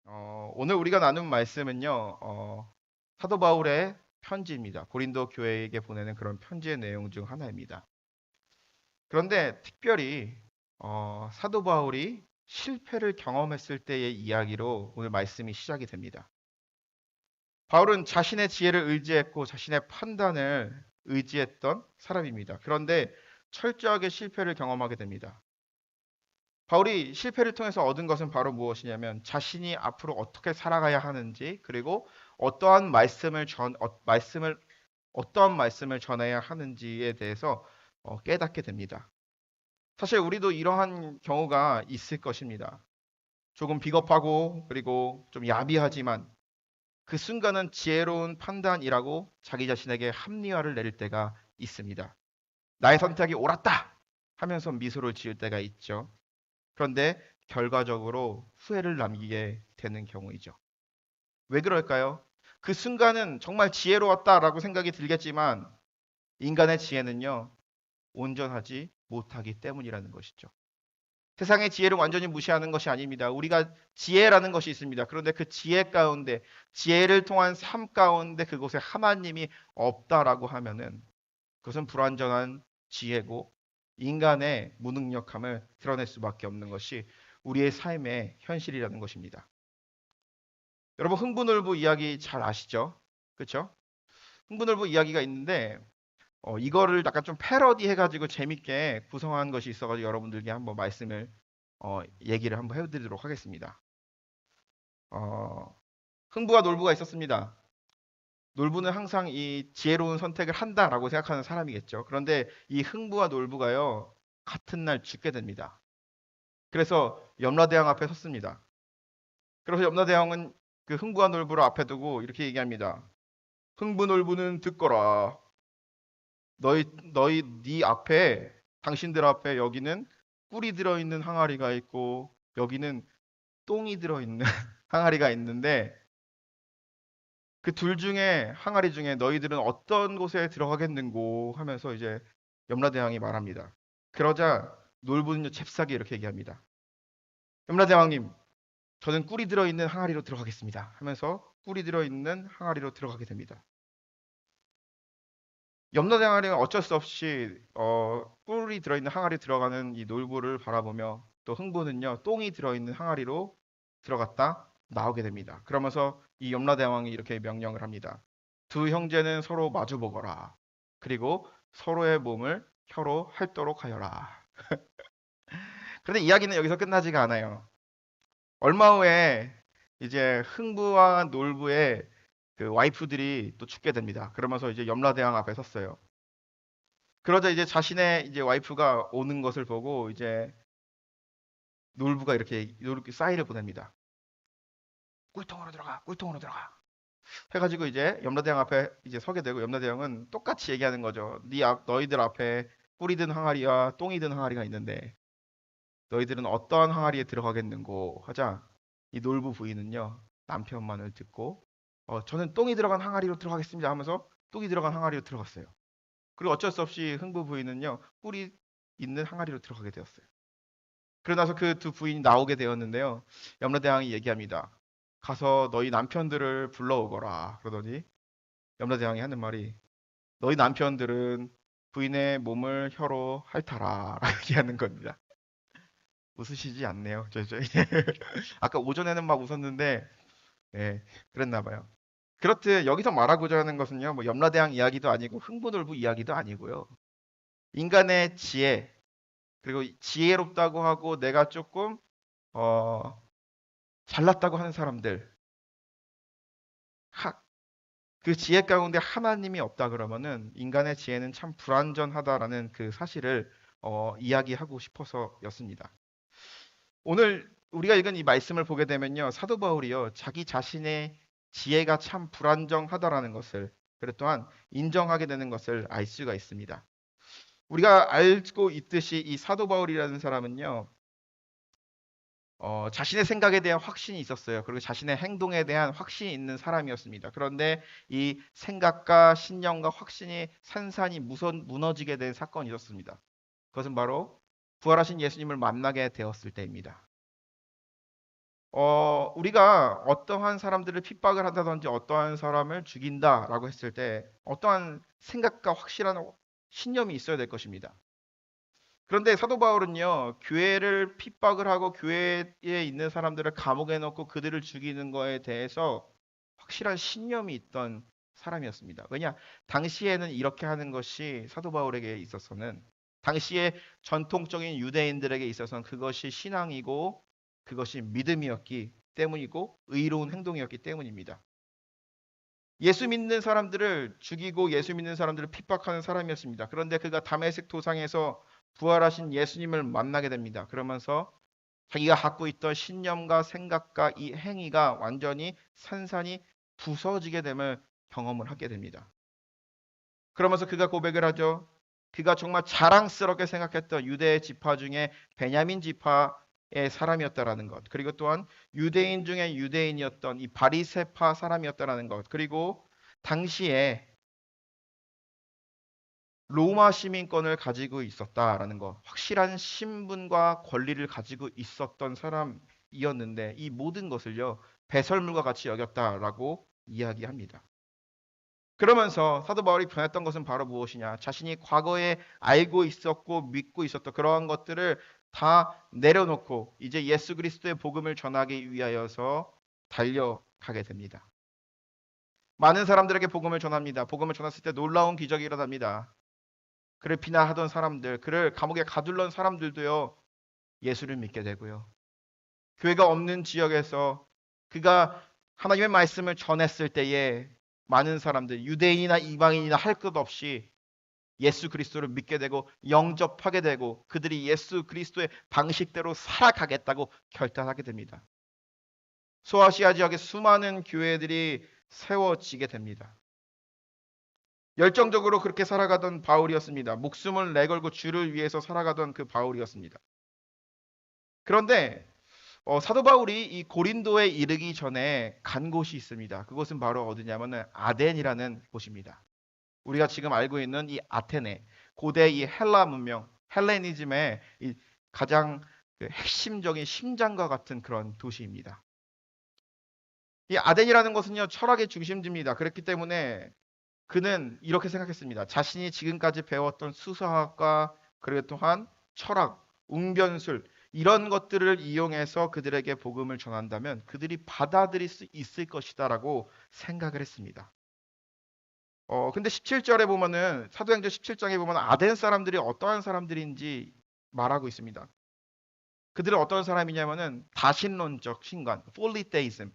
오늘 우리가 나눈 말씀은요, 사도 바울의 편지입니다. 고린도 교회에게 보내는 그런 편지의 내용 중 하나입니다. 그런데 특별히 사도 바울이 실패를 경험했을 때의 이야기로 오늘 말씀이 시작이 됩니다. 바울은 자신의 지혜를 의지했고 자신의 판단을 의지했던 사람입니다. 그런데 철저하게 실패를 경험하게 됩니다. 바울이 실패를 통해서 얻은 것은 바로 무엇이냐면 자신이 앞으로 어떻게 살아가야 하는지 그리고 어떠한 말씀을 전 어, 말씀을 어떠한 말씀을 전해야 하는지에 대해서 깨닫게 됩니다. 사실 우리도 이러한 경우가 있을 것입니다. 조금 비겁하고 그리고 좀 야비하지만 그 순간은 지혜로운 판단이라고 자기 자신에게 합리화를 내릴 때가 있습니다. 나의 선택이 옳았다 하면서 미소를 지을 때가 있죠. 그런데 결과적으로 후회를 남기게 되는 경우이죠. 왜 그럴까요? 그 순간은 정말 지혜로웠다라고 생각이 들겠지만 인간의 지혜는요, 온전하지 못하기 때문이라는 것이죠. 세상의 지혜를 완전히 무시하는 것이 아닙니다. 우리가 지혜라는 것이 있습니다. 그런데 그 지혜 가운데, 지혜를 통한 삶 가운데 그곳에 하나님이 없다라고 하면은 그것은 불완전한 지혜고 인간의 무능력함을 드러낼 수밖에 없는 것이 우리의 삶의 현실이라는 것입니다. 여러분 흥부놀부 이야기 잘 아시죠? 그렇죠? 흥부놀부 이야기가 있는데 이거를 약간 좀 패러디 해가지고 재밌게 구성한 것이 있어가지고 여러분들께 한번 말씀을 얘기를 한번 해드리도록 하겠습니다. 어, 흥부와 놀부가 있었습니다. 놀부는 항상 이 지혜로운 선택을 한다라고 생각하는 사람이겠죠. 그런데 이 흥부와 놀부가요, 같은 날 죽게 됩니다. 그래서 염라대왕 앞에 섰습니다. 그래서 염라대왕은 그 흥부와 놀부를 앞에 두고 이렇게 얘기합니다. 흥부 놀부는 듣거라. 너희 네 앞에 당신들 앞에 여기는 꿀이 들어있는 항아리가 있고 여기는 똥이 들어있는 항아리가 있는데 그 둘 중에 항아리 중에 너희들은 어떤 곳에 들어가겠는고 하면서 이제 염라대왕이 말합니다. 그러자 놀부는요 잽싸게 이렇게 얘기합니다. 염라대왕님, 저는 꿀이 들어있는 항아리로 들어가겠습니다. 하면서 꿀이 들어있는 항아리로 들어가게 됩니다. 염라대왕은 어쩔 수 없이 꿀이 들어있는 항아리 들어가는 이 놀부를 바라보며 또 흥부는요 똥이 들어있는 항아리로 들어갔다 나오게 됩니다. 그러면서 이 염라대왕이 이렇게 명령을 합니다. 두 형제는 서로 마주 보거라. 그리고 서로의 몸을 혀로 핥도록 하여라. 그런데 이야기는 여기서 끝나지가 않아요. 얼마 후에 이제 흥부와 놀부의 그 와이프들이 또 죽게 됩니다. 그러면서 이제 염라대왕 앞에 섰어요. 그러자 이제 자신의 이제 와이프가 오는 것을 보고 이제 놀부가 이렇게 사인을 보냅니다. 꿀통으로 들어가, 꿀통으로 들어가. 해가지고 이제 염라대왕 앞에 이제 서게 되고 염라대왕은 똑같이 얘기하는 거죠. 너희들 앞에 꿀이 든 항아리와 똥이 든 항아리가 있는데 너희들은 어떠한 항아리에 들어가겠는고 하자 이 놀부 부인은요 남편만을 듣고 저는 똥이 들어간 항아리로 들어가겠습니다 하면서 똥이 들어간 항아리로 들어갔어요. 그리고 어쩔 수 없이 흥부 부인은요 꿀이 있는 항아리로 들어가게 되었어요. 그러고 나서 그 두 부인이 나오게 되었는데요. 염라대왕이 얘기합니다. 가서 너희 남편들을 불러오거라. 그러더니 염라대왕이 하는 말이 너희 남편들은 부인의 몸을 혀로 핥아라. 라고 얘기하는 겁니다. 웃으시지 않네요. 아까 오전에는 막 웃었는데 예, 그랬나 봐요. 그렇듯 여기서 말하고자 하는 것은요. 뭐 염라대왕 이야기도 아니고 흥부놀부 이야기도 아니고요. 인간의 지혜 그리고 지혜롭다고 하고 내가 조금 어, 잘났다고 하는 사람들, 그 지혜 가운데 하나님이 없다 그러면은 인간의 지혜는 참 불완전하다라는 그 사실을 이야기하고 싶어서였습니다. 오늘 우리가 읽은 이 말씀을 보게 되면요, 사도 바울이요, 자기 자신의 지혜가 참 불완전하다라는 것을, 그리고 또한 인정하게 되는 것을 알 수가 있습니다. 우리가 알고 있듯이 이 사도 바울이라는 사람은요, 자신의 생각에 대한 확신이 있었어요. 그리고 자신의 행동에 대한 확신이 있는 사람이었습니다. 그런데 이 생각과 신념과 확신이 산산이 무너지게 된 사건이 있었습니다. 그것은 바로 부활하신 예수님을 만나게 되었을 때입니다. 우리가 어떠한 사람들을 핍박을 한다든지 어떠한 사람을 죽인다라고 했을 때 어떠한 생각과 확실한 신념이 있어야 될 것입니다. 그런데 사도 바울은요, 교회를 핍박을 하고 교회에 있는 사람들을 감옥에 넣고 그들을 죽이는 거에 대해서 확실한 신념이 있던 사람이었습니다. 왜냐? 당시에는 이렇게 하는 것이 사도 바울에게 있어서는 당시에 전통적인 유대인들에게 있어서는 그것이 신앙이고 그것이 믿음이었기 때문이고 의로운 행동이었기 때문입니다. 예수 믿는 사람들을 죽이고 예수 믿는 사람들을 핍박하는 사람이었습니다. 그런데 그가 다메섹 도상에서 부활하신 예수님을 만나게 됩니다. 그러면서 자기가 갖고 있던 신념과 생각과 이 행위가 완전히 산산이 부서지게 됨을 경험을 하게 됩니다. 그러면서 그가 고백을 하죠. 그가 정말 자랑스럽게 생각했던 유대 지파 중에 베냐민 지파의 사람이었다라는 것. 그리고 또한 유대인 중에 유대인이었던 이 바리새파 사람이었다라는 것. 그리고 당시에 로마 시민권을 가지고 있었다라는 것. 확실한 신분과 권리를 가지고 있었던 사람이었는데 이 모든 것을요. 배설물과 같이 여겼다라고 이야기합니다. 그러면서 사도 바울이 변했던 것은 바로 무엇이냐? 자신이 과거에 알고 있었고 믿고 있었던 그러한 것들을 다 내려놓고 이제 예수 그리스도의 복음을 전하기 위하여서 달려가게 됩니다. 많은 사람들에게 복음을 전합니다. 복음을 전했을 때 놀라운 기적이 일어납니다. 그를 비난하던 사람들, 그를 감옥에 가둘러 사람들도요, 예수를 믿게 되고요. 교회가 없는 지역에서 그가 하나님의 말씀을 전했을 때에 많은 사람들, 유대인이나 이방인이나 할 것 없이 예수 그리스도를 믿게 되고 영접하게 되고 그들이 예수 그리스도의 방식대로 살아가겠다고 결단하게 됩니다. 소아시아 지역에 수많은 교회들이 세워지게 됩니다. 열정적으로 그렇게 살아가던 바울이었습니다. 목숨을 내걸고 주를 위해서 살아가던 그 바울이었습니다. 그런데 사도 바울이 이 고린도에 이르기 전에 간 곳이 있습니다. 그곳은 바로 어디냐면은 아덴이라는 곳입니다. 우리가 지금 알고 있는 이 아테네, 고대 이 헬라 문명, 헬레니즘의 이 가장 그 핵심적인 심장과 같은 그런 도시입니다. 이 아덴이라는 것은요, 철학의 중심지입니다. 그렇기 때문에 그는 이렇게 생각했습니다. 자신이 지금까지 배웠던 수사학과 그리고 또한 철학, 웅변술 이런 것들을 이용해서 그들에게 복음을 전한다면 그들이 받아들일 수 있을 것이다라고 생각을 했습니다. 근데 17절에 보면은 사도행전 17장에 보면 아덴 사람들이 어떠한 사람들인지 말하고 있습니다. 그들은 어떤 사람이냐면은 다신론적 신관, 폴리테이즘.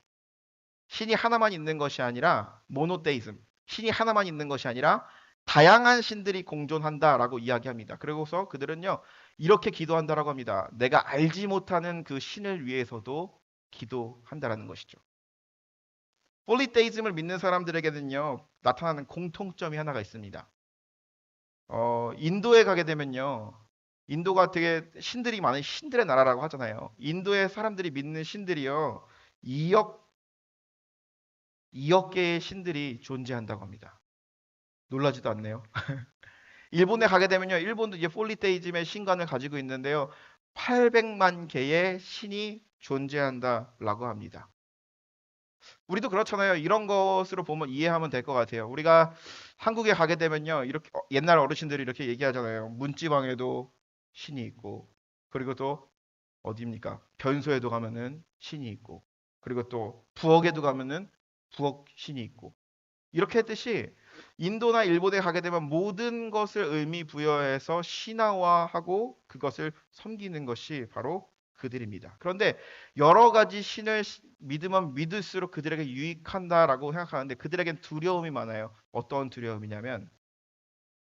신이 하나만 있는 것이 아니라 모노테이즘. 신이 하나만 있는 것이 아니라 다양한 신들이 공존한다라고 이야기합니다. 그리고서 그들은요, 이렇게 기도한다라고 합니다. 내가 알지 못하는 그 신을 위해서도 기도한다라는 것이죠. 폴리테이즘을 믿는 사람들에게는요, 나타나는 공통점이 하나가 있습니다. 인도에 가게 되면요, 인도가 되게 신들이 많은 신들의 나라라고 하잖아요. 인도의 사람들이 믿는 신들이요, 2억 개의 신들이 존재한다고 합니다. 놀라지도 않네요. 일본에 가게 되면요, 일본도 이제 폴리테이즘의 신관을 가지고 있는데요, 800만 개의 신이 존재한다라고 합니다. 우리도 그렇잖아요. 이런 것으로 보면 이해하면 될 것 같아요. 우리가 한국에 가게 되면요. 이렇게 옛날 어르신들이 이렇게 얘기하잖아요. 문지방에도 신이 있고 그리고 또 어디입니까? 변소에도 가면은 신이 있고 그리고 또 부엌에도 가면은 부엌 신이 있고 이렇게 했듯이 인도나 일본에 가게 되면 모든 것을 의미 부여해서 신화화하고 그것을 섬기는 것이 바로 그들입니다. 그런데 여러 가지 신을 믿으면 믿을수록 그들에게 유익한다라고 생각하는데 그들에겐 두려움이 많아요. 어떤 두려움이냐면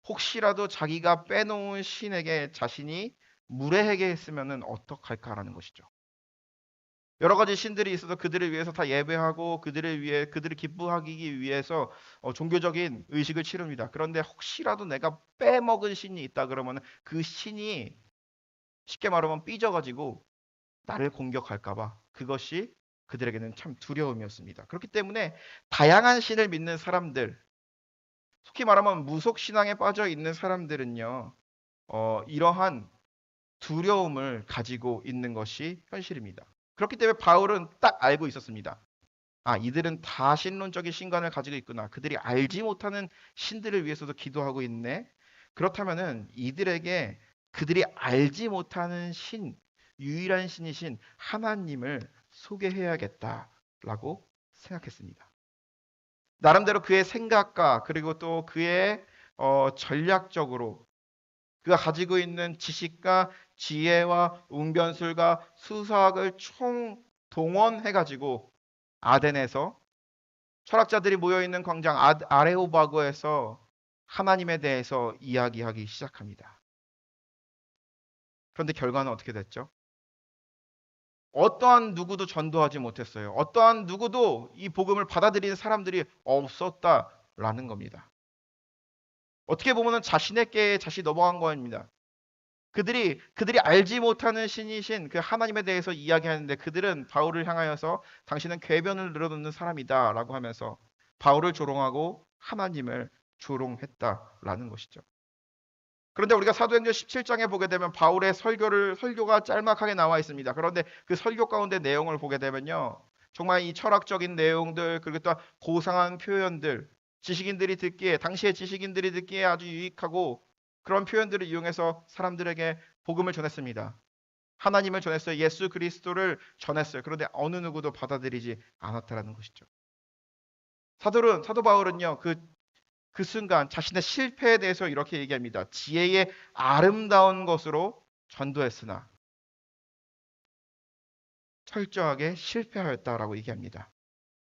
혹시라도 자기가 빼놓은 신에게 자신이 무례하게 했으면 어떡할까라는 것이죠. 여러 가지 신들이 있어서 그들을 위해서 다 예배하고 그들을 위해 그들을 기쁘하기 위해서 종교적인 의식을 치릅니다. 그런데 혹시라도 내가 빼먹은 신이 있다 그러면 그 신이 쉽게 말하면 삐져가지고 나를 공격할까 봐 그것이 그들에게는 참 두려움이었습니다. 그렇기 때문에 다양한 신을 믿는 사람들, 속히 말하면 무속 신앙에 빠져 있는 사람들은요, 이러한 두려움을 가지고 있는 것이 현실입니다. 그렇기 때문에 바울은 딱 알고 있었습니다. 아, 이들은 다 신론적인 신관을 가지고 있구나. 그들이 알지 못하는 신들을 위해서도 기도하고 있네. 그렇다면은 이들에게 그들이 알지 못하는 신, 유일한 신이신 하나님을 소개해야겠다라고 생각했습니다. 나름대로 그의 생각과 그리고 또 그의 전략적으로 그가 가지고 있는 지식과 지혜와 웅변술과 수사학을 총 동원해가지고 아덴에서 철학자들이 모여있는 광장 아레오바고에서 하나님에 대해서 이야기하기 시작합니다. 그런데 결과는 어떻게 됐죠? 어떠한 누구도 전도하지 못했어요. 어떠한 누구도 이 복음을 받아들이는 사람들이 없었다라는 겁니다. 어떻게 보면 자신에게 자신이 넘어간 겁니다. 그들이 알지 못하는 신이신 그 하나님에 대해서 이야기하는데 그들은 바울을 향하여서 당신은 궤변을 늘어놓는 사람이다라고 하면서 바울을 조롱하고 하나님을 조롱했다라는 것이죠. 그런데 우리가 사도행전 17장에 보게 되면 바울의 설교가 짤막하게 나와 있습니다. 그런데 그 설교 가운데 내용을 보게 되면요. 정말 이 철학적인 내용들 그리고 또 고상한 표현들 당시의 지식인들이 듣기에 아주 유익하고 그런 표현들을 이용해서 사람들에게 복음을 전했습니다. 하나님을 전했어요. 예수 그리스도를 전했어요. 그런데 어느 누구도 받아들이지 않았다라는 것이죠. 사도 바울은요. 그 순간 자신의 실패에 대해서 이렇게 얘기합니다. 지혜의 아름다운 것으로 전도했으나 철저하게 실패하였다라고 얘기합니다.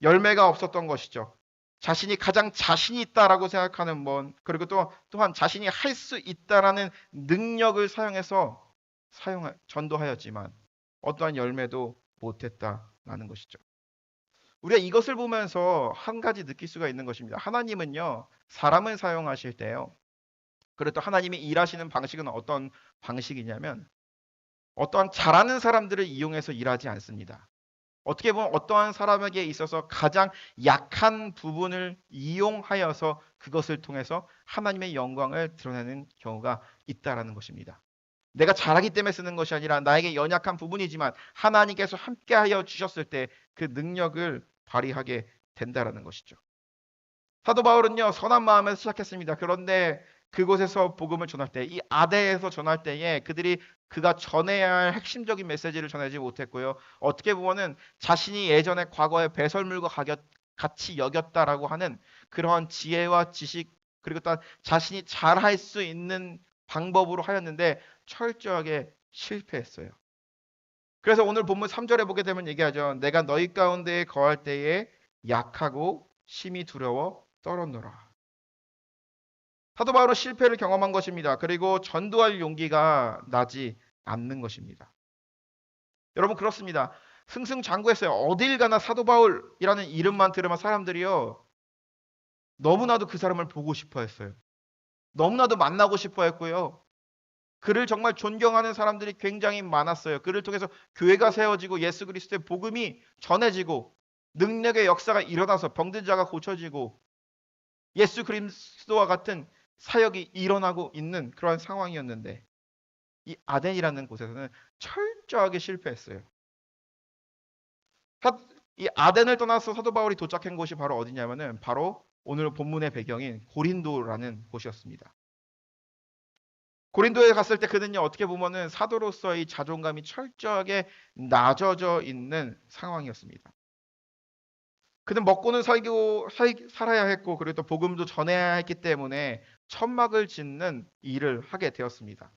열매가 없었던 것이죠. 자신이 가장 자신이 있다라고 생각하는 그리고 또한 자신이 할 수 있다라는 능력을 사용해서 전도하였지만 어떠한 열매도 못했다라는 것이죠. 우리가 이것을 보면서 한 가지 느낄 수가 있는 것입니다. 하나님은요, 사람을 사용하실 때요. 그리고 또 하나님이 일하시는 방식은 어떤 방식이냐면 어떠한 잘하는 사람들을 이용해서 일하지 않습니다. 어떻게 보면 어떠한 사람에게 있어서 가장 약한 부분을 이용하여서 그것을 통해서 하나님의 영광을 드러내는 경우가 있다라는 것입니다. 내가 잘하기 때문에 쓰는 것이 아니라 나에게 연약한 부분이지만 하나님께서 함께하여 주셨을 때 그 능력을 발휘하게 된다라는 것이죠. 사도 바울은요, 선한 마음에서 시작했습니다. 그런데 그곳에서 복음을 전할 때, 이 아대에서 전할 때에 그가 전해야 할 핵심적인 메시지를 전하지 못했고요. 어떻게 보면은 자신이 예전에 과거에 배설물과 같이 여겼다라고 하는 그러한 지혜와 지식, 그리고 또 자신이 잘할 수 있는 방법으로 하였는데 철저하게 실패했어요. 그래서 오늘 본문 3절에 보게 되면 얘기하죠. 내가 너희 가운데에 거할 때에 약하고 심히 두려워 떨었노라. 사도 바울은 실패를 경험한 것입니다. 그리고 전도할 용기가 나지 않는 것입니다. 여러분 그렇습니다. 승승장구했어요. 어딜 가나 사도 바울이라는 이름만 들으면 사람들이요. 너무나도 그 사람을 보고 싶어 했어요. 너무나도 만나고 싶어 했고요. 그를 정말 존경하는 사람들이 굉장히 많았어요. 그를 통해서 교회가 세워지고 예수 그리스도의 복음이 전해지고 능력의 역사가 일어나서 병든 자가 고쳐지고 예수 그리스도와 같은 사역이 일어나고 있는 그러한 상황이었는데 이 아덴이라는 곳에서는 철저하게 실패했어요. 이 아덴을 떠나서 사도 바울이 도착한 곳이 바로 어디냐면은 바로 오늘 본문의 배경인 고린도라는 곳이었습니다. 고린도에 갔을 때 그는요 어떻게 보면은 사도로서의 자존감이 철저하게 낮아져 있는 상황이었습니다. 그는 먹고는 살아야 했고 그리고 또 복음도 전해야 했기 때문에 천막을 짓는 일을 하게 되었습니다.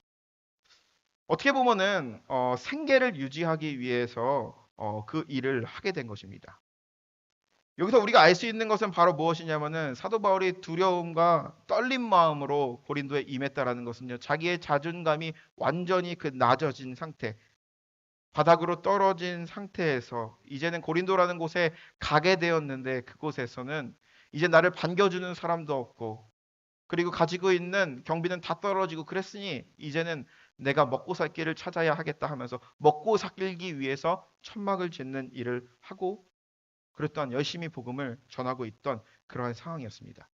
어떻게 보면은 생계를 유지하기 위해서 그 일을 하게 된 것입니다. 여기서 우리가 알 수 있는 것은 바로 무엇이냐면은 사도 바울이 두려움과 떨린 마음으로 고린도에 임했다라는 것은요. 자기의 자존감이 완전히 그 낮아진 상태, 바닥으로 떨어진 상태에서 이제는 고린도라는 곳에 가게 되었는데 그곳에서는 이제 나를 반겨주는 사람도 없고 그리고 가지고 있는 경비는 다 떨어지고 그랬으니 이제는 내가 먹고 살 길을 찾아야 하겠다 하면서 먹고 살기 위해서 천막을 짓는 일을 하고 그랬던 열심히 복음을 전하고 있던 그러한 상황이었습니다.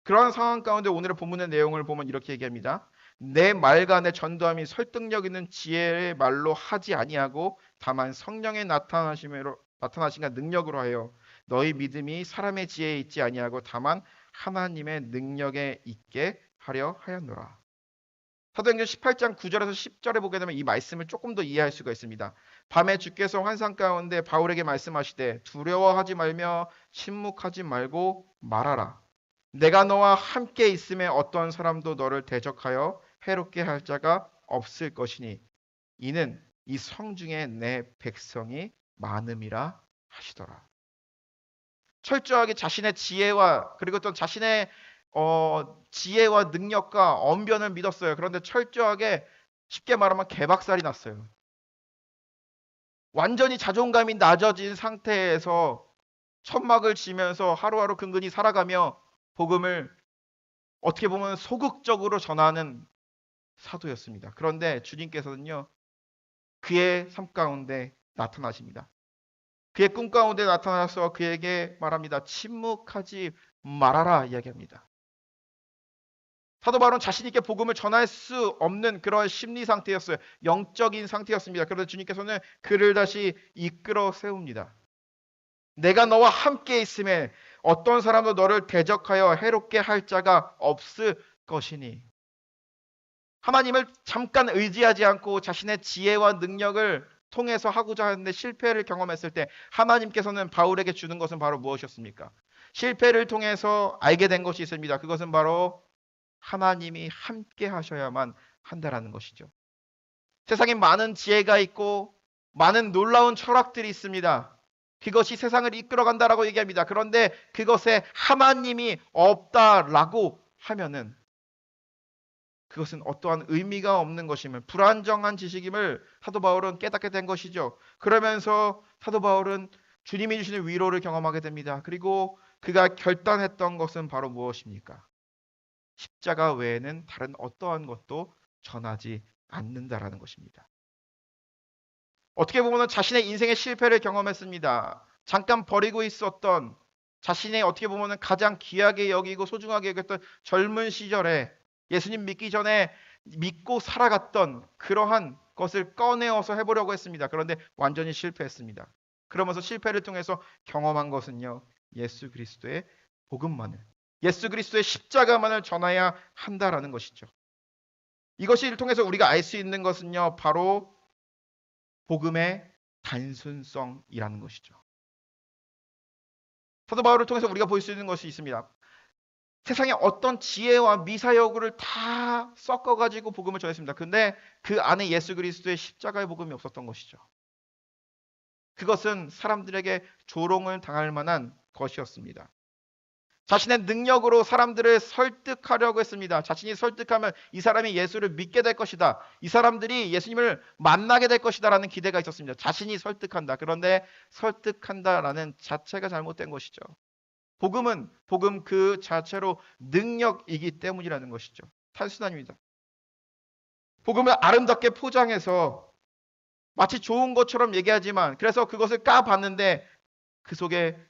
그러한 상황 가운데 오늘의 본문의 내용을 보면 이렇게 얘기합니다. 내 말과 내 전도함이 설득력 있는 지혜의 말로 하지 아니하고 다만 성령의 나타나심과 능력으로 하여 너희 믿음이 사람의 지혜에 있지 아니하고 다만 하나님의 능력에 있게 하려 하였노라. 사도행전 18장 9절에서 10절에 보게 되면 이 말씀을 조금 더 이해할 수가 있습니다. 밤에 주께서 환상 가운데 바울에게 말씀하시되 두려워하지 말며 침묵하지 말고 말하라. 내가 너와 함께 있음에 어떤 사람도 너를 대적하여 해롭게 할 자가 없을 것이니 이는 이 성중에 내 백성이 많음이라 하시더라. 철저하게 자신의 지혜와 그리고 또 자신의 지혜와 능력과 언변을 믿었어요. 그런데 철저하게 쉽게 말하면 개박살이 났어요. 완전히 자존감이 낮아진 상태에서 천막을 치면서 하루하루 근근히 살아가며 복음을 어떻게 보면 소극적으로 전하는 사도였습니다. 그런데 주님께서는요, 그의 삶 가운데 나타나십니다. 그의 꿈 가운데 나타나서 그에게 말합니다. 침묵하지 말아라 이야기합니다. 사도 바울은 자신 있게 복음을 전할 수 없는 그런 심리 상태였어요. 영적인 상태였습니다. 그래서 주님께서는 그를 다시 이끌어 세웁니다. 내가 너와 함께 있음에 어떤 사람도 너를 대적하여 해롭게 할 자가 없을 것이니. 하나님을 잠깐 의지하지 않고 자신의 지혜와 능력을 통해서 하고자 하는데 실패를 경험했을 때 하나님께서는 바울에게 주는 것은 바로 무엇이었습니까? 실패를 통해서 알게 된 것이 있습니다. 그것은 바로 하나님이 함께 하셔야만 한다라는 것이죠. 세상에 많은 지혜가 있고 많은 놀라운 철학들이 있습니다. 그것이 세상을 이끌어간다라고 얘기합니다. 그런데 그것에 하나님이 없다라고 하면은 그것은 어떠한 의미가 없는 것임을, 불안정한 지식임을 사도 바울은 깨닫게 된 것이죠. 그러면서 사도 바울은 주님이 주시는 위로를 경험하게 됩니다. 그리고 그가 결단했던 것은 바로 무엇입니까? 십자가 외에는 다른 어떠한 것도 전하지 않는다라는 것입니다. 어떻게 보면 자신의 인생의 실패를 경험했습니다. 잠깐 버리고 있었던 자신의 어떻게 보면 가장 귀하게 여기고 소중하게 여겼던 젊은 시절에 예수님 믿기 전에 믿고 살아갔던 그러한 것을 꺼내어서 해보려고 했습니다. 그런데 완전히 실패했습니다. 그러면서 실패를 통해서 경험한 것은요, 예수 그리스도의 복음만을, 예수 그리스도의 십자가만을 전해야 한다라는 것이죠. 이것을 통해서 우리가 알 수 있는 것은요, 바로 복음의 단순성이라는 것이죠. 사도 바울을 통해서 우리가 볼 수 있는 것이 있습니다. 세상에 어떤 지혜와 미사여구를 다 섞어가지고 복음을 전했습니다. 근데 그 안에 예수 그리스도의 십자가의 복음이 없었던 것이죠. 그것은 사람들에게 조롱을 당할 만한 것이었습니다. 자신의 능력으로 사람들을 설득하려고 했습니다. 자신이 설득하면 이 사람이 예수를 믿게 될 것이다. 이 사람들이 예수님을 만나게 될 것이다 라는 기대가 있었습니다. 자신이 설득한다. 그런데 설득한다라는 자체가 잘못된 것이죠. 복음은 복음 그 자체로 능력이기 때문이라는 것이죠. 단순합니다. 복음을 아름답게 포장해서 마치 좋은 것처럼 얘기하지만 그래서 그것을 까봤는데 그 속에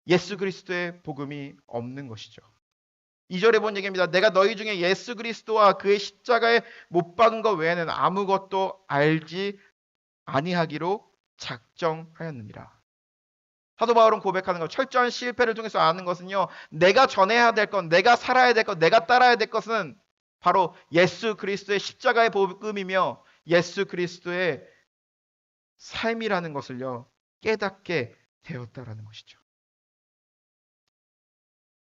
예수 그리스도의 복음이 없는 것이죠. 2절에 본 얘기입니다. 내가 너희 중에 예수 그리스도와 그의 십자가에 못 박은 것 외에는 아무것도 알지 아니하기로 작정하였느니라. 사도 바울은 고백하는 것, 철저한 실패를 통해서 아는 것은요, 내가 전해야 될 것, 내가 살아야 될 것, 내가 따라야 될 것은 바로 예수 그리스도의 십자가의 복음이며 예수 그리스도의 삶이라는 것을요, 깨닫게 되었다라는 것이죠.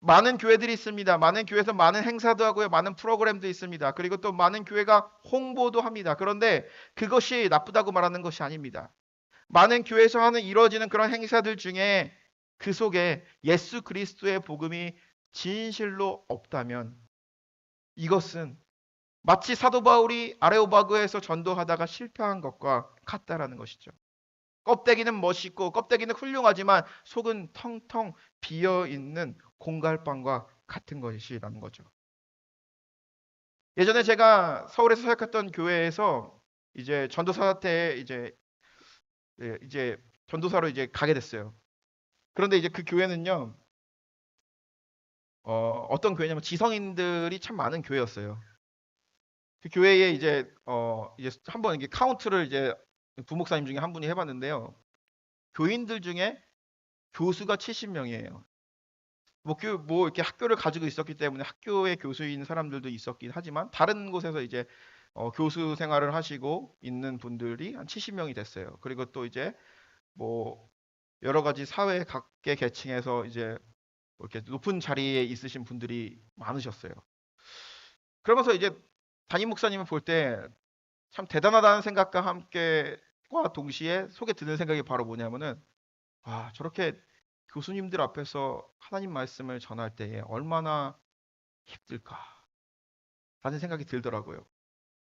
많은 교회들이 있습니다. 많은 교회에서 많은 행사도 하고요. 많은 프로그램도 있습니다. 그리고 또 많은 교회가 홍보도 합니다. 그런데 그것이 나쁘다고 말하는 것이 아닙니다. 많은 교회에서 하는 이루어지는 그런 행사들 중에 그 속에 예수 그리스도의 복음이 진실로 없다면 이것은 마치 사도 바울이 아레오바그에서 전도하다가 실패한 것과 같다라는 것이죠. 껍데기는 멋있고 껍데기는 훌륭하지만 속은 텅텅 비어있는 공갈빵과 같은 것이라는 거죠. 예전에 제가 서울에서 사역했던 교회에서 이제 전도사 때 이제 전도사로 이제 가게 됐어요. 그런데 이제 그 교회는요, 어떤 교회냐면 지성인들이 참 많은 교회였어요. 그 교회에 이제 한번 이게 카운트를 이제 부목사님 중에 한 분이 해봤는데요. 교인들 중에 교수가 70명이에요. 뭐 이렇게 학교를 가지고 있었기 때문에 학교의 교수인 사람들도 있었긴 하지만 다른 곳에서 이제 교수 생활을 하시고 있는 분들이 한 70명이 됐어요. 그리고 또 이제 뭐 여러 가지 사회 각계 계층에서 이제 뭐 이렇게 높은 자리에 있으신 분들이 많으셨어요. 그러면서 이제 담임 목사님을 볼 때 참 대단하다는 생각과 함께과 동시에 속에 드는 생각이 바로 뭐냐면은 아, 저렇게 교수님들 앞에서 하나님 말씀을 전할 때에 얼마나 힘들까라는 생각이 들더라고요.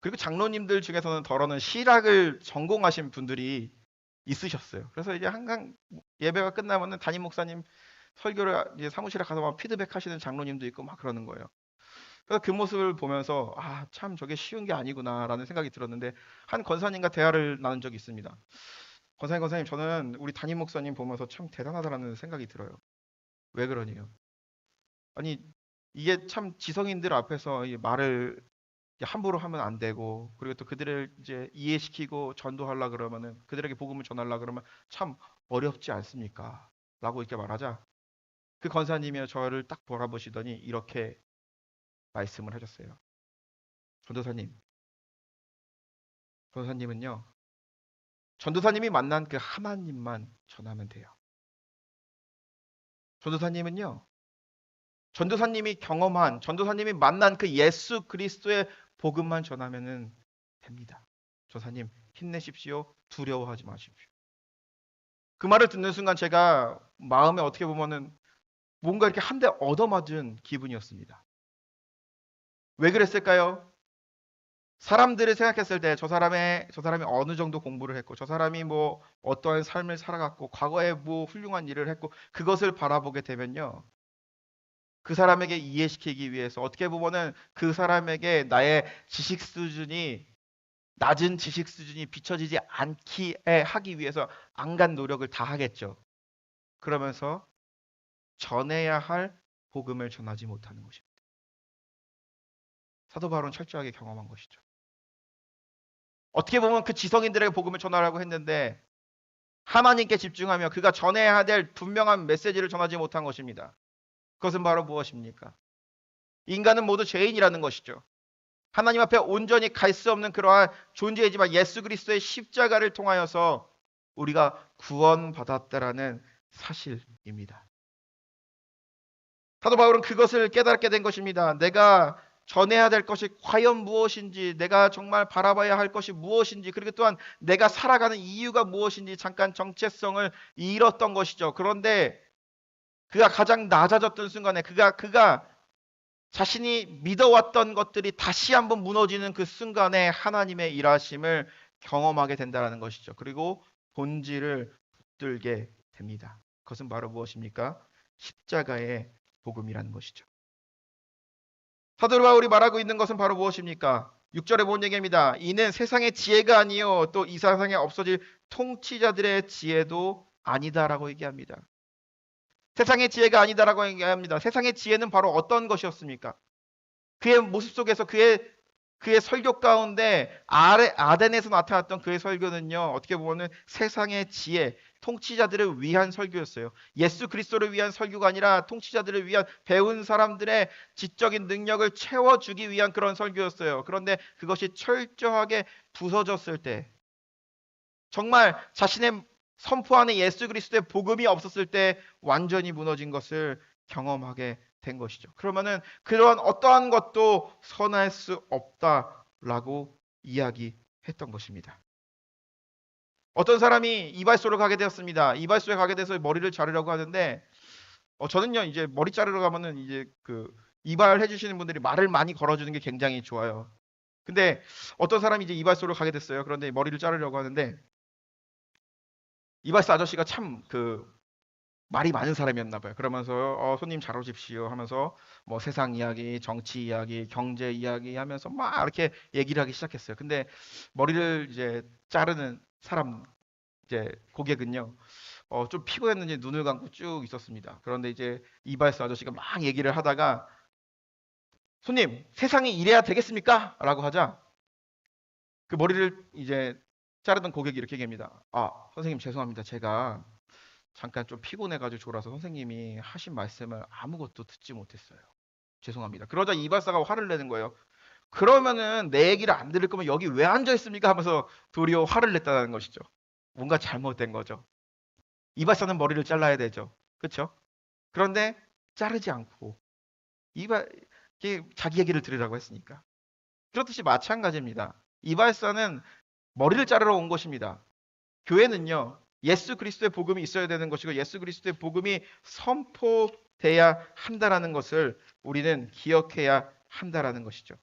그리고 장로님들 중에서는 더러는 신학을 전공하신 분들이 있으셨어요. 그래서 이제 항상 예배가 끝나면은 담임 목사님 설교를 이제 사무실에 가서 막 피드백 하시는 장로님도 있고 막 그러는 거예요. 그래서 그 모습을 보면서 아, 참 저게 쉬운 게 아니구나라는 생각이 들었는데 한 권사님과 대화를 나눈 적이 있습니다. 권사님, 저는 우리 담임 목사님 보면서 참 대단하다라는 생각이 들어요. 왜 그러니요? 아니, 이게 참 지성인들 앞에서 이 말을 함부로 하면 안 되고, 그리고 또 그들을 이제 이해시키고 전도하려 그러면은, 그들에게 복음을 전하려 그러면 참 어렵지 않습니까? 라고 이렇게 말하자, 그 권사님이 저를 딱 바라보시더니 이렇게 말씀을 하셨어요. 전도사님, 전도사님은요, 전도사님이 만난 그 하나님만 전하면 돼요. 전도사님은요, 전도사님이 경험한, 전도사님이 만난 그 예수 그리스도의 복음만 전하면은 됩니다. 전도사님, 힘내십시오. 두려워하지 마십시오. 그 말을 듣는 순간 제가 마음에 어떻게 보면은 뭔가 이렇게 한 대 얻어맞은 기분이었습니다. 왜 그랬을까요? 사람들을 생각했을 때 저 사람이 어느 정도 공부를 했고, 저 사람이 뭐 어떠한 삶을 살아갔고, 과거에 뭐 훌륭한 일을 했고, 그것을 바라보게 되면요. 그 사람에게 이해시키기 위해서 어떻게 보면은 그 사람에게 나의 지식 수준이 낮은 지식 수준이 비춰지지 않게 하기 위해서 안간 노력을 다 하겠죠. 그러면서 전해야 할 복음을 전하지 못하는 것입니다. 사도 바울은 철저하게 경험한 것이죠. 어떻게 보면 그 지성인들에게 복음을 전하라고 했는데 하나님께 집중하며 그가 전해야 될 분명한 메시지를 전하지 못한 것입니다. 그것은 바로 무엇입니까? 인간은 모두 죄인이라는 것이죠. 하나님 앞에 온전히 갈 수 없는 그러한 존재이지만 예수 그리스도의 십자가를 통하여서 우리가 구원받았다라는 사실입니다. 사도 바울은 그것을 깨닫게 된 것입니다. 내가 전해야 될 것이 과연 무엇인지, 내가 정말 바라봐야 할 것이 무엇인지, 그리고 또한 내가 살아가는 이유가 무엇인지 잠깐 정체성을 잃었던 것이죠. 그런데 그가 가장 낮아졌던 순간에 그가 자신이 믿어왔던 것들이 다시 한번 무너지는 그 순간에 하나님의 일하심을 경험하게 된다는 것이죠. 그리고 본질을 붙들게 됩니다. 그것은 바로 무엇입니까? 십자가의 복음이라는 것이죠. 사도 바울이 말하고 있는 것은 바로 무엇입니까? 6절에 본 얘기입니다. 이는 세상의 지혜가 아니요 또 이 세상에 없어질 통치자들의 지혜도 아니다라고 얘기합니다. 세상의 지혜가 아니다라고 얘기합니다. 세상의 지혜는 바로 어떤 것이었습니까? 그의 모습 속에서 그의 설교 가운데 아덴에서 나타났던 그의 설교는요. 어떻게 보면 세상의 지혜, 통치자들을 위한 설교였어요. 예수 그리스도를 위한 설교가 아니라 통치자들을 위한 배운 사람들의 지적인 능력을 채워주기 위한 그런 설교였어요. 그런데 그것이 철저하게 부서졌을 때 정말 자신의 선포하는 예수 그리스도의 복음이 없었을 때 완전히 무너진 것을 경험하게 된 것이죠. 그러면은 그러한 어떠한 것도 선할 수 없다라고 이야기했던 것입니다. 어떤 사람이 이발소를 가게 되었습니다. 이발소에 가게 돼서 머리를 자르려고 하는데 저는요 이제 머리 자르러 가면은 이제 그 이발해 주시는 분들이 말을 많이 걸어주는 게 굉장히 좋아요. 근데 어떤 사람이 이제 이발소를 가게 됐어요. 그런데 머리를 자르려고 하는데 이발사 아저씨가 참 말이 많은 사람이었나 봐요. 그러면서 손님 잘 오십시오 하면서 뭐 세상 이야기, 정치 이야기, 경제 이야기 하면서 막 이렇게 얘기를 하기 시작했어요. 근데 머리를 이제 자르는 사람 이제 고객은요. 좀 피곤했는지 눈을 감고 쭉 있었습니다. 그런데 이제 이발사 아저씨가 막 얘기를 하다가 손님, 세상이 이래야 되겠습니까? 라고 하자 그 머리를 이제 자르던 고객이 이렇게 얘기합니다. 아, 선생님 죄송합니다. 제가 잠깐 좀 피곤해가지고 졸아서 선생님이 하신 말씀을 아무것도 듣지 못했어요. 죄송합니다. 그러자 이발사가 화를 내는 거예요. 그러면은 내 얘기를 안 들을 거면 여기 왜 앉아 있습니까? 하면서 도리어 화를 냈다는 것이죠. 뭔가 잘못된 거죠. 이발사는 머리를 잘라야 되죠. 그렇죠? 그런데 자르지 않고 이발 자기 얘기를 들으라고 했으니까. 그렇듯이 마찬가지입니다. 이발사는 머리를 자르러 온 것입니다. 교회는요. 예수 그리스도의 복음이 있어야 되는 것이고 예수 그리스도의 복음이 선포돼야 한다라는 것을 우리는 기억해야 한다라는 것이죠.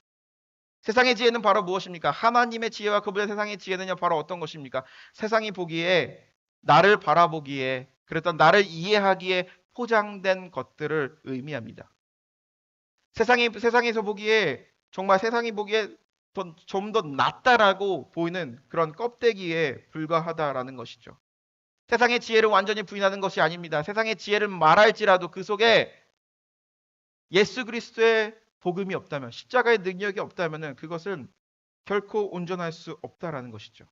세상의 지혜는 바로 무엇입니까? 하나님의 지혜와 그분의 세상의 지혜는요, 바로 어떤 것입니까? 세상이 보기에, 나를 바라보기에, 그랬던 나를 이해하기에 포장된 것들을 의미합니다. 세상에서 보기에, 정말 세상이 보기에 좀 더 낫다라고 보이는 그런 껍데기에 불과하다라는 것이죠. 세상의 지혜를 완전히 부인하는 것이 아닙니다. 세상의 지혜를 말할지라도 그 속에 예수 그리스도의 복음이 없다면, 십자가의 능력이 없다면 그것은 결코 온전할 수 없다라는 것이죠.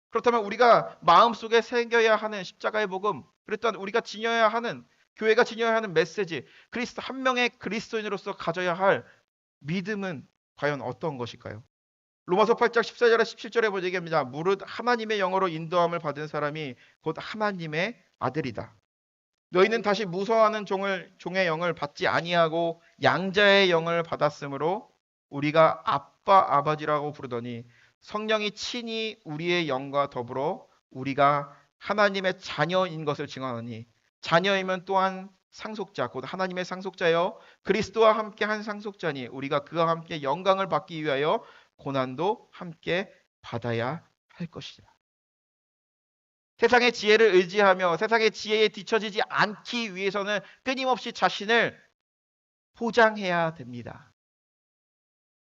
그렇다면 우리가 마음속에 새겨야 하는 십자가의 복음, 그랬던 우리가 지녀야 하는, 교회가 지녀야 하는 메시지, 그리스도 한 명의 그리스도인으로서 가져야 할 믿음은 과연 어떤 것일까요? 로마서 8장 14절에 17절에 보게 얘기합니다. 무릇 하나님의 영으로 인도함을 받은 사람이 곧 하나님의 아들이다. 너희는 다시 무서워하는 종의 영을 받지 아니하고 양자의 영을 받았으므로 우리가 아빠 아버지라고 부르더니 성령이 친히 우리의 영과 더불어 우리가 하나님의 자녀인 것을 증언하니 자녀이면 또한 상속자 곧 하나님의 상속자여 그리스도와 함께 한 상속자니 우리가 그와 함께 영광을 받기 위하여 고난도 함께 받아야 할 것이다. 세상의 지혜를 의지하며 세상의 지혜에 뒤처지지 않기 위해서는 끊임없이 자신을 포장해야 됩니다.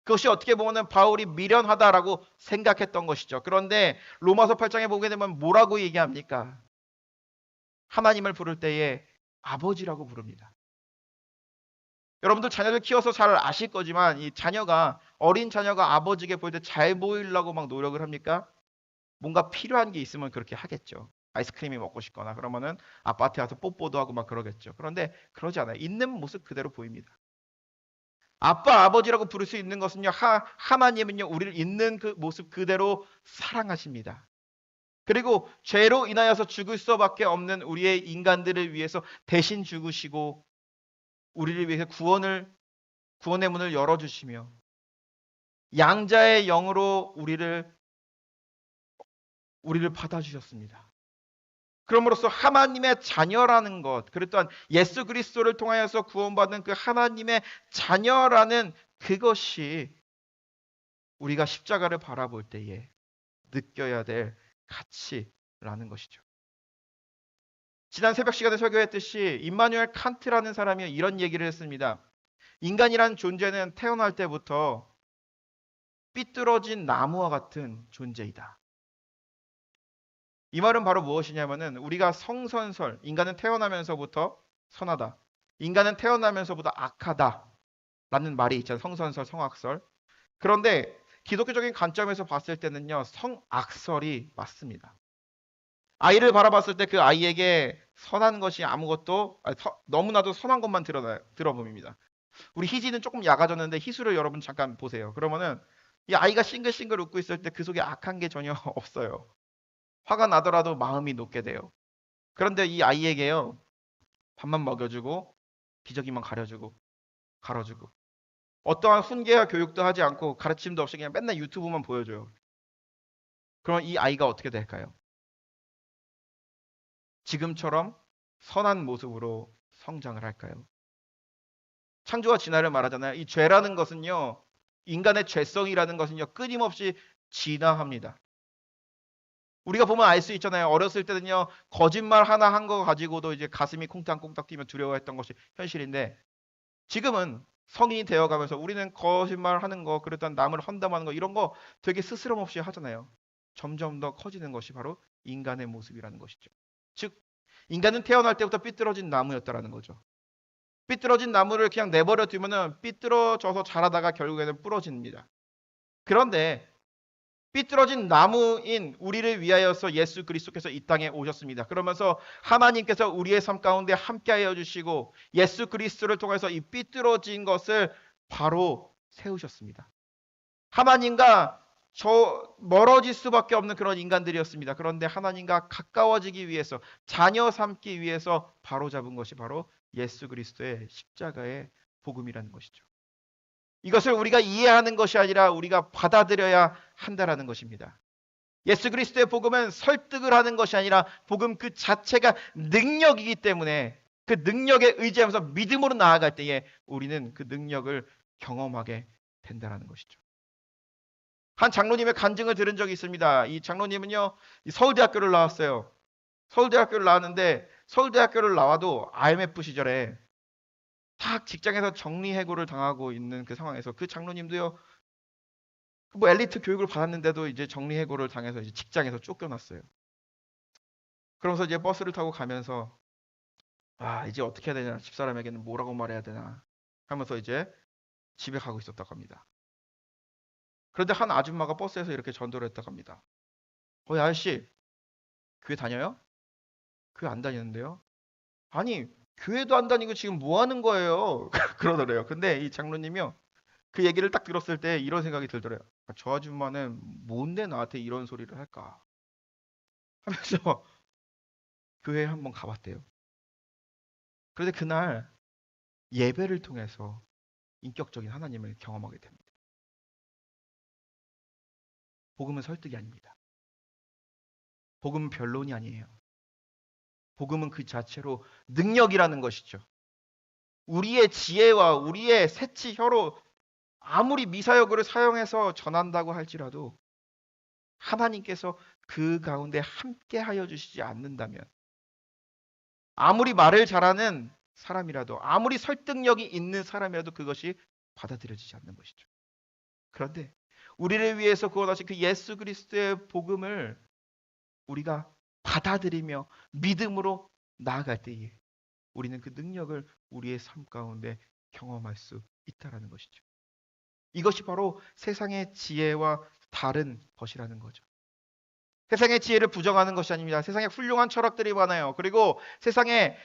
그것이 어떻게 보면 바울이 미련하다라고 생각했던 것이죠. 그런데 로마서 8장에 보게 되면 뭐라고 얘기합니까? 하나님을 부를 때에 아버지라고 부릅니다. 여러분들 자녀를 키워서 잘 아실 거지만 이 어린 자녀가 아버지에게 보일 때 잘 보이려고 막 노력을 합니까? 뭔가 필요한 게 있으면 그렇게 하겠죠. 아이스크림이 먹고 싶거나 그러면은 아파트에 와서 뽀뽀도 하고 막 그러겠죠. 그런데 그러지 않아요. 있는 모습 그대로 보입니다. 아빠, 아버지라고 부를 수 있는 것은요. 하나님은요. 우리를 있는 그 모습 그대로 사랑하십니다. 그리고 죄로 인하여서 죽을 수밖에 없는 우리의 인간들을 위해서 대신 죽으시고 우리를 위해서 구원의 문을 열어주시며 양자의 영으로 우리를 받아주셨습니다. 그럼으로써 하나님의 자녀라는 것, 그랬던 예수 그리스도를 통하여서 구원받은 그 하나님의 자녀라는 그것이 우리가 십자가를 바라볼 때에 느껴야 될 가치라는 것이죠. 지난 새벽 시간에 설교했듯이 임마누엘 칸트라는 사람이 이런 얘기를 했습니다. 인간이란 존재는 태어날 때부터 삐뚤어진 나무와 같은 존재이다. 이 말은 바로 무엇이냐면은 우리가 성선설, 인간은 태어나면서부터 선하다. 인간은 태어나면서부터 악하다. 라는 말이 있잖아요. 성선설, 성악설. 그런데 기독교적인 관점에서 봤을 때는요. 성악설이 맞습니다. 아이를 바라봤을 때 그 아이에게 선한 것이 아무것도 너무나도 선한 것만 들어봅니다. 우리 희지는 조금 약아졌는데 희수를 여러분 잠깐 보세요. 그러면은 이 아이가 싱글싱글 웃고 있을 때 그 속에 악한 게 전혀 없어요. 화가 나더라도 마음이 높게 돼요. 그런데 이 아이에게요. 밥만 먹여주고 기저귀만 가려주고 어떠한 훈계와 교육도 하지 않고 가르침도 없이 그냥 맨날 유튜브만 보여줘요. 그럼 이 아이가 어떻게 될까요? 지금처럼 선한 모습으로 성장을 할까요? 창조와 진화를 말하잖아요. 이 죄라는 것은요. 인간의 죄성이라는 것은요. 끊임없이 진화합니다. 우리가 보면 알 수 있잖아요. 어렸을 때는요. 거짓말 하나 한 거 가지고도 이제 가슴이 콩닥콩닥 뛰며 두려워했던 것이 현실인데 지금은 성인이 되어가면서 우리는 거짓말 하는 거, 그랬던 남을 험담하는 거 이런 거 되게 스스럼 없이 하잖아요. 점점 더 커지는 것이 바로 인간의 모습이라는 것이죠. 즉 인간은 태어날 때부터 삐뚤어진 나무였다라는 거죠. 삐뚤어진 나무를 그냥 내버려 두면은 삐뚤어져서 자라다가 결국에는 부러집니다. 그런데 삐뚤어진 나무인 우리를 위하여서 예수 그리스도께서 이 땅에 오셨습니다. 그러면서 하나님께서 우리의 삶 가운데 함께하여 주시고 예수 그리스도를 통해서 이 삐뚤어진 것을 바로 세우셨습니다. 하나님과 저 멀어질 수밖에 없는 그런 인간들이었습니다. 그런데 하나님과 가까워지기 위해서 자녀 삼기 위해서 바로 잡은 것이 바로 예수 그리스도의 십자가의 복음이라는 것이죠. 이것을 우리가 이해하는 것이 아니라 우리가 받아들여야 한다라는 것입니다. 예수 그리스도의 복음은 설득을 하는 것이 아니라 복음 그 자체가 능력이기 때문에 그 능력에 의지하면서 믿음으로 나아갈 때에 우리는 그 능력을 경험하게 된다라는 것이죠. 한 장로님의 간증을 들은 적이 있습니다. 이 장로님은요, 서울대학교를 나왔어요. 서울대학교를 나왔는데 서울대학교를 나와도 IMF 시절에 딱 직장에서 정리해고를 당하고 있는 그 상황에서 그 장로님도요, 뭐 엘리트 교육을 받았는데도 이제 정리해고를 당해서 이제 직장에서 쫓겨났어요. 그러면서 이제 버스를 타고 가면서 이제 어떻게 해야 되나, 집사람에게는 뭐라고 말해야 되나 하면서 이제 집에 가고 있었다고 합니다. 그런데 한 아줌마가 버스에서 이렇게 전도를 했다고 합니다. 야, 아저씨, 교회 다녀요? 교회 안 다니는데요? 아니, 교회도 안 다니고 지금 뭐 하는 거예요? 그러더래요. 근데 이 장로님이요, 그 얘기를 딱 들었을 때 이런 생각이 들더래요. 저 아줌마는 뭔데 나한테 이런 소리를 할까? 하면서 교회에 한번 가봤대요. 그런데 그날 예배를 통해서 인격적인 하나님을 경험하게 됩니다. 복음은 설득이 아닙니다. 복음은 변론이 아니에요. 복음은 그 자체로 능력이라는 것이죠. 우리의 지혜와 우리의 새치 혀로 아무리 미사여구를 사용해서 전한다고 할지라도 하나님께서 그 가운데 함께 하여 주시지 않는다면, 아무리 말을 잘하는 사람이라도, 아무리 설득력이 있는 사람이라도 그것이 받아들여지지 않는 것이죠. 그런데 우리를 위해서 구원하신 그 예수 그리스도의 복음을 우리가 받아들이며 믿음으로 나아갈 때에 우리는 그 능력을 우리의 삶 가운데 경험할 수 있다라는 것이죠. 이것이 바로 세상의 지혜와 다른 것이라는 거죠. 세상의 지혜를 부정하는 것이 아닙니다. 세상에 훌륭한 철학들이 많아요. 그리고 세상에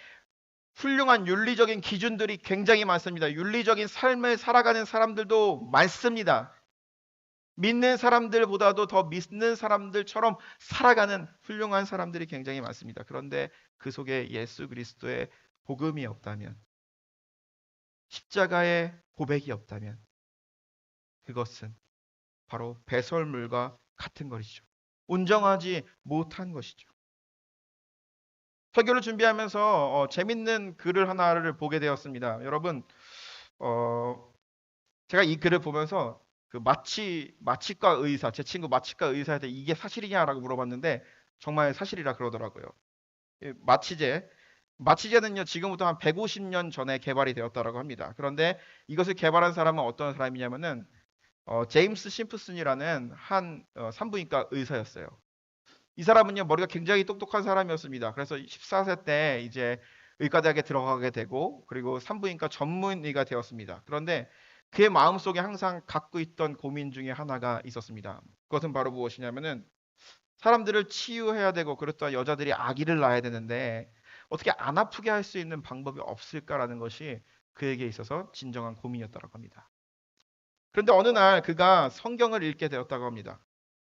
훌륭한 윤리적인 기준들이 굉장히 많습니다. 윤리적인 삶을 살아가는 사람들도 많습니다. 믿는 사람들보다도 더 믿는 사람들처럼 살아가는 훌륭한 사람들이 굉장히 많습니다. 그런데 그 속에 예수 그리스도의 복음이 없다면, 십자가의 고백이 없다면 그것은 바로 배설물과 같은 것이죠. 온전하지 못한 것이죠. 설교를 준비하면서 재밌는 글을 하나를 보게 되었습니다. 여러분, 어, 제가 이 글을 보면서 그 마취과 의사, 제 친구 마취과 의사한테 이게 사실이냐라고 물어봤는데 정말 사실이라 그러더라고요. 마취제는요, 지금부터 한 150년 전에 개발이 되었다라고 합니다. 그런데 이것을 개발한 사람은 어떤 사람이냐면은 제임스 심프슨이라는 한 산부인과 의사였어요. 이 사람은요, 머리가 굉장히 똑똑한 사람이었습니다. 그래서 14세 때 이제 의과대학에 들어가게 되고, 그리고 산부인과 전문의가 되었습니다. 그런데 그의 마음속에 항상 갖고 있던 고민 중에 하나가 있었습니다. 그것은 바로 무엇이냐면은 사람들을 치유해야 되고, 그렇다 여자들이 아기를 낳아야 되는데 어떻게 안 아프게 할 수 있는 방법이 없을까라는 것이 그에게 있어서 진정한 고민이었다고 합니다. 그런데 어느 날 그가 성경을 읽게 되었다고 합니다.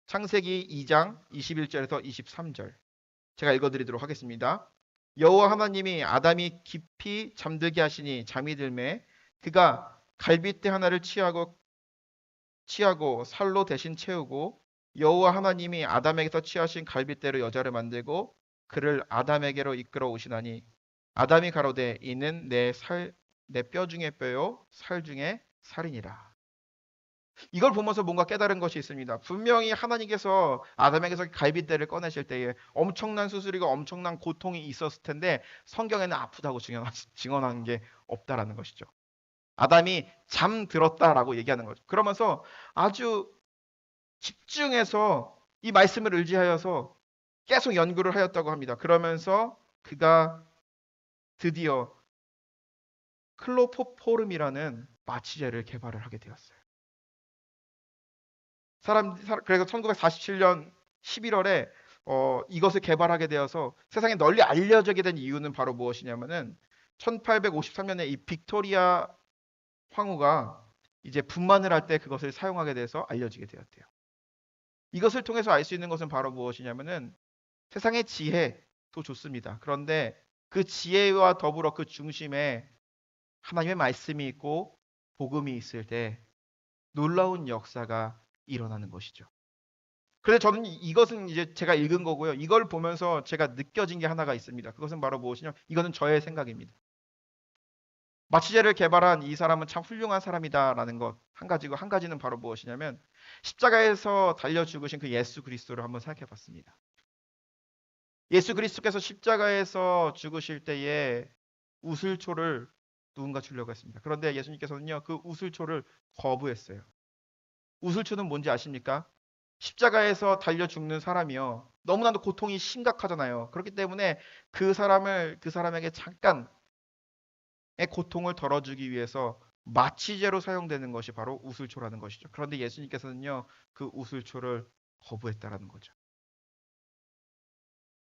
창세기 2장 21절에서 23절. 제가 읽어드리도록 하겠습니다. 여호와 하나님이 아담이 깊이 잠들게 하시니 잠이 들매 그가 갈빗대 하나를 취하고 살로 대신 채우고, 여호와 하나님이 아담에게서 취하신 갈빗대로 여자를 만들고 그를 아담에게로 이끌어 오시나니, 아담이 가로되 이는 내 뼈 중에 뼈요 살 중에 살이니라. 이걸 보면서 뭔가 깨달은 것이 있습니다. 분명히 하나님께서 아담에게서 갈빗대를 꺼내실 때에 엄청난 수술이고 엄청난 고통이 있었을 텐데 성경에는 아프다고 증언한 게 없다라는 것이죠. 아담이 잠들었다라고 얘기하는 거죠. 그러면서 아주 집중해서 이 말씀을 의지하여서 계속 연구를 하였다고 합니다. 그러면서 그가 드디어 클로포포름이라는 마취제를 개발을 하게 되었어요. 그래서 1947년 11월에 이것을 개발하게 되어서 세상에 널리 알려지게 된 이유는 바로 무엇이냐면은 1853년에 이 빅토리아 황후가 이제 분만을 할 때 그것을 사용하게 돼서 알려지게 되었대요. 이것을 통해서 알 수 있는 것은 바로 무엇이냐면은 세상의 지혜도 좋습니다. 그런데 그 지혜와 더불어 그 중심에 하나님의 말씀이 있고 복음이 있을 때 놀라운 역사가 일어나는 것이죠. 그래서 저는 이것은 이제 제가 읽은 거고요. 이걸 보면서 제가 느껴진 게 하나가 있습니다. 그것은 바로 무엇이냐? 이거는 저의 생각입니다. 마취제를 개발한 이 사람은 참 훌륭한 사람이다라는 것 한 가지고, 한 가지는 바로 무엇이냐면 십자가에서 달려 죽으신 그 예수 그리스도를 한번 생각해 봤습니다. 예수 그리스도께서 십자가에서 죽으실 때에 우슬초를 누군가 주려고 했습니다. 그런데 예수님께서는요, 그 우슬초를 거부했어요. 우슬초는 뭔지 아십니까? 십자가에서 달려 죽는 사람이요, 너무나도 고통이 심각하잖아요. 그렇기 때문에 그 사람에게 잠깐의 고통을 덜어주기 위해서 마취제로 사용되는 것이 바로 우슬초라는 것이죠. 그런데 예수님께서는요, 그 우슬초를 거부했다라는 거죠.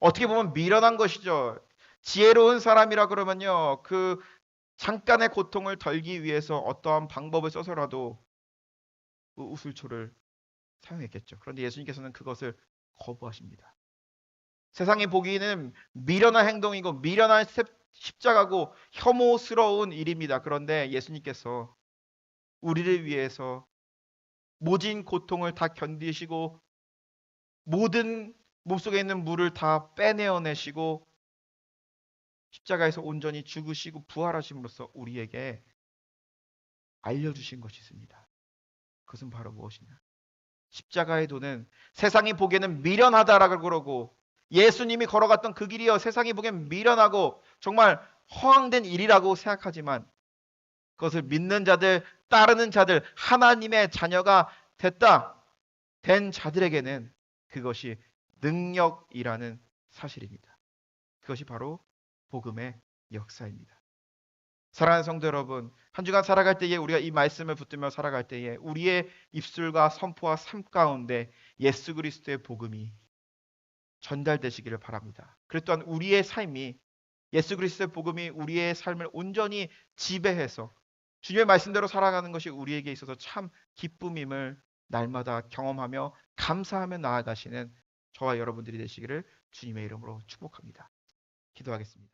어떻게 보면 미련한 것이죠. 지혜로운 사람이라 그러면요, 그 잠깐의 고통을 덜기 위해서 어떠한 방법을 써서라도 그 우슬초를 사용했겠죠. 그런데 예수님께서는 그것을 거부하십니다. 세상이 보기에는 미련한 행동이고 미련한 십자가고 혐오스러운 일입니다. 그런데 예수님께서 우리를 위해서 모진 고통을 다 견디시고 모든 몸속에 있는 물을 다 빼내어내시고 십자가에서 온전히 죽으시고 부활하심으로써 우리에게 알려주신 것이 있습니다. 그것은 바로 무엇이냐? 십자가의 도는 세상이 보기에는 미련하다라고 그러고, 예수님이 걸어갔던 그 길이요, 세상이 보기엔 미련하고 정말 허황된 일이라고 생각하지만 그것을 믿는 자들, 따르는 자들, 하나님의 자녀가 된 자들에게는 그것이 능력이라는 사실입니다. 그것이 바로 복음의 역사입니다. 사랑하는 성도 여러분, 한 주간 살아갈 때에 우리가 이 말씀을 붙들며 살아갈 때에 우리의 입술과 선포와 삶 가운데 예수 그리스도의 복음이 전달되시기를 바랍니다. 그리고 또한 우리의 삶이, 예수 그리스도의 복음이 우리의 삶을 온전히 지배해서 주님의 말씀대로 살아가는 것이 우리에게 있어서 참 기쁨임을 날마다 경험하며 감사하며 나아가시는 저와 여러분들이 되시기를 주님의 이름으로 축복합니다. 기도하겠습니다.